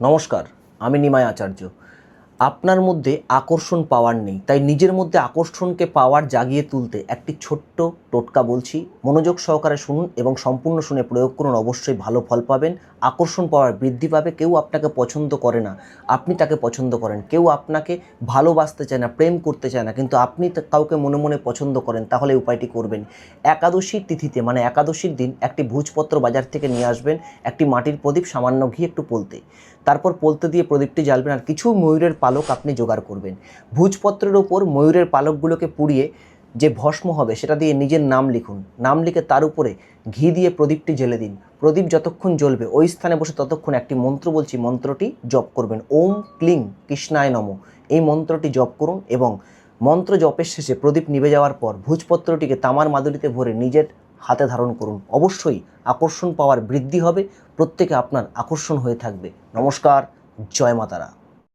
নমস্কার, আমি নিমাই আচার্য। আপনার মধ্যে আকর্ষণ পাওয়ার নেই, তাই নিজের মধ্যে আকর্ষণকে পাওয়ার জাগিয়ে তুলতে একটি ছোট্ট টোটকা বলছি, মনোযোগ সহকারে শুনুন এবং সম্পূর্ণ শুনে প্রয়োগ করুন। অবশ্যই ভালো ফল পাবেন। আকর্ষণ পাওয়ার বৃদ্ধি পাবে। কেউ আপনাকে পছন্দ করে না, আপনি তাকে পছন্দ করেন। কেউ আপনাকে ভালোবাসতে চায় না, প্রেম করতে চায় না, কিন্তু আপনি কাউকে মনে মনে পছন্দ করেন। তাহলে এই উপায়টি করবেন। একাদশীর তিথিতে মানে একাদশীর দিন একটি ভোজপত্র বাজার থেকে নিয়ে আসবেন, একটি মাটির প্রদীপ, সামান্য ঘি, একটু পোলতে, তারপর পোলতে দিয়ে প্রদীপটি জ্বালবেন আর কিছু ময়ূরের পালক আপনি জোগাড় করবেন। ভোজপত্রের ওপর ময়ূরের পালকগুলোকে পুড়িয়ে যে ভস্ম হবে সেটা দিয়ে নিজের নাম লিখুন। নাম লিখে তার উপরে ঘি দিয়ে প্রদীপটি জ্বেলে দিন। প্রদীপ যতক্ষণ জ্বলবে ওই স্থানে বসে ততক্ষণ একটি মন্ত্র বলছি, মন্ত্রটি জপ করবেন। ওম ক্লিং কৃষ্ণায় নমঃ, এই মন্ত্রটি জপ করুন এবং মন্ত্র জপের শেষে প্রদীপ নিভে যাওয়ার পর ভোজপত্রটিকে তামার মাদুলিতে ভরে নিজের হাতে ধারণ করুন। অবশ্যই আকর্ষণ পাওয়ার বৃদ্ধি হবে, প্রত্যেকে আপনার আকর্ষণ হয়ে থাকবে। নমস্কার, জয় মাতারা।